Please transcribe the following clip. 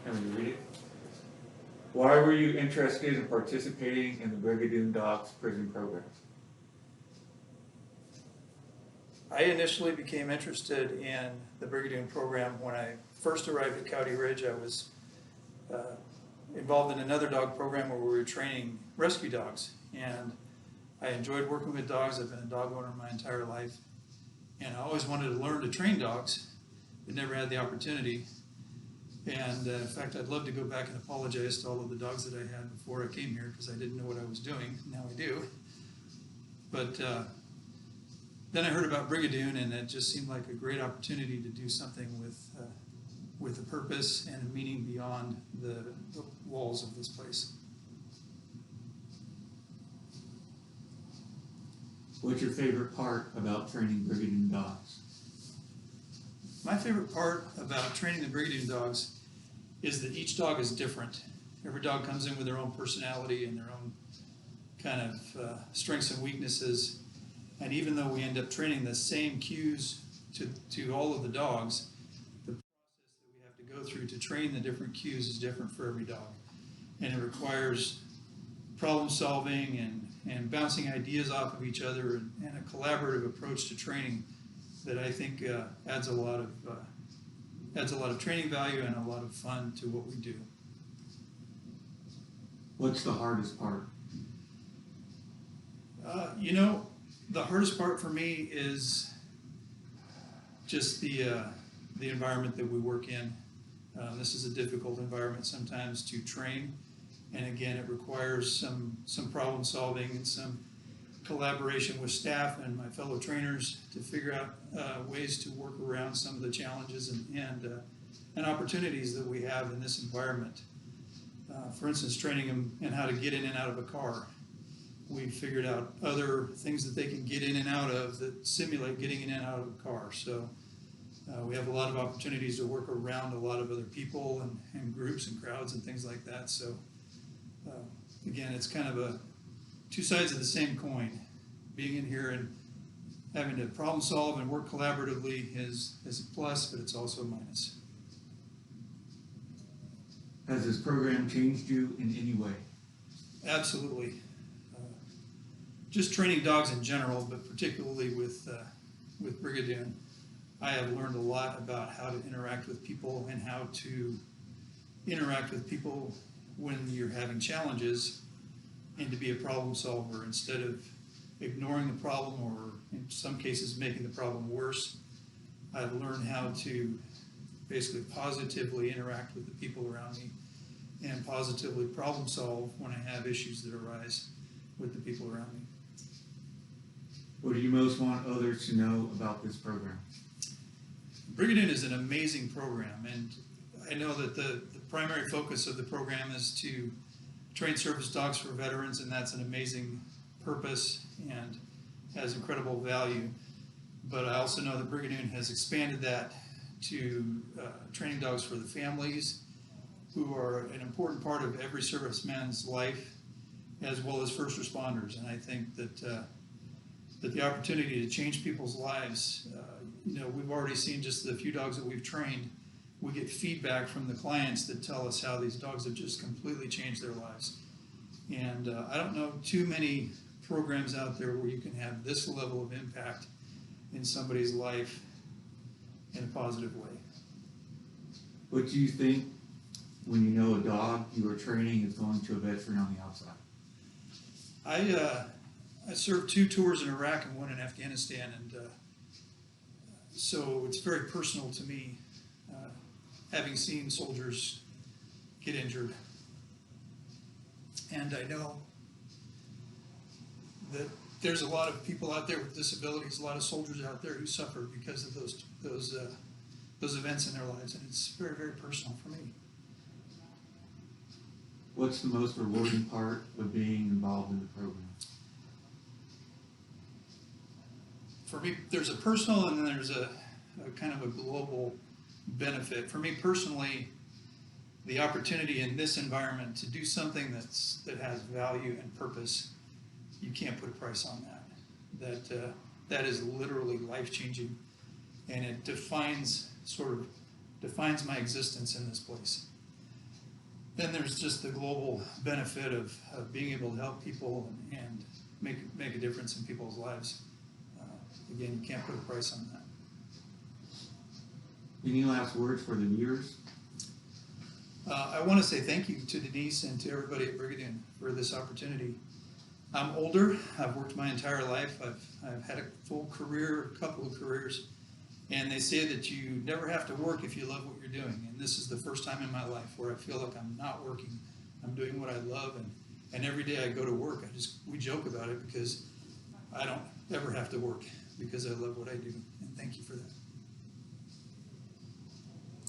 Can we read it? Why were you interested in participating in the Brigadoon Dogs prison programs? I initially became interested in the Brigadoon program when I first arrived at Coyote Ridge. I was involved in another dog program where we were training rescue dogs, and I enjoyed working with dogs. I've been a dog owner my entire life, and I always wanted to learn to train dogs, but never had the opportunity. And in fact, I'd love to go back and apologize to all of the dogs that I had before I came here, because I didn't know what I was doing. Now I do. But then I heard about Brigadoon, and it just seemed like a great opportunity to do something with a purpose and a meaning beyond the walls of this place. What's your favorite part about training Brigadoon dogs? My favorite part about training the Brigadoon dogs is that each dog is different. Every dog comes in with their own personality and their own kind of strengths and weaknesses. And even though we end up training the same cues to all of the dogs, the process that we have to go through to train the different cues is different for every dog. And it requires problem solving and bouncing ideas off of each other and a collaborative approach to training that I think adds a lot of training value and a lot of fun to what we do. What's the hardest part? The hardest part for me is just the environment that we work in. This is a difficult environment sometimes to train, and again, it requires some problem solving and some collaboration with staff and my fellow trainers to figure out ways to work around some of the challenges and opportunities that we have in this environment. For instance, training them in how to get in and out of a car. We've figured out other things that they can get in and out of that simulate getting in and out of a car. So we have a lot of opportunities to work around a lot of other people and groups and crowds and things like that. So again, it's kind of two sides of the same coin. Being in here and having to problem solve and work collaboratively is a plus, but it's also a minus. Has this program changed you in any way? Absolutely. Just training dogs in general, but particularly with Brigadoon, I have learned a lot about how to interact with people and how to interact with people when you're having challenges, and to be a problem solver instead of ignoring the problem or in some cases making the problem worse. I've learned how to basically positively interact with the people around me and positively problem solve when I have issues that arise with the people around me. What do you most want others to know about this program? Brigadoon is an amazing program, and I know that the primary focus of the program is to train service dogs for veterans, and that's an amazing purpose and has incredible value. But I also know that Brigadoon has expanded that to training dogs for the families, who are an important part of every serviceman's life, as well as first responders. And I think that the opportunity to change people's lives, we've already seen just the few dogs that we've trained. We get feedback from the clients that tell us how these dogs have just completely changed their lives. And I don't know too many programs out there where you can have this level of impact in somebody's life in a positive way. What do you think when you know a dog you are training is going to a veteran on the outside? I served 2 tours in Iraq and 1 in Afghanistan, and so it's very personal to me, having seen soldiers get injured. And I know that there's a lot of people out there with disabilities, a lot of soldiers out there who suffer because of those events in their lives, and it's very, very personal for me. What's the most rewarding part of being involved in the program? For me, there's a personal and then there's a kind of a global benefit. For me personally, the opportunity in this environment to do something that has value and purpose, you can't put a price on that. That is literally life-changing, and it defines my existence in this place. then there's just the global benefit of being able to help people and make a difference in people's lives. Again, you can't put a price on that. Any last words for the viewers? I want to say thank you to Denise and to everybody at Brigadoon for this opportunity. I'm older. I've worked my entire life. I've had a full career, a couple of careers, and they say that you never have to work if you love what you're doing. And this is the first time in my life where I feel like I'm not working. I'm doing what I love, and every day I go to work. We joke about it because I don't ever have to work because I love what I do. And thank you for that.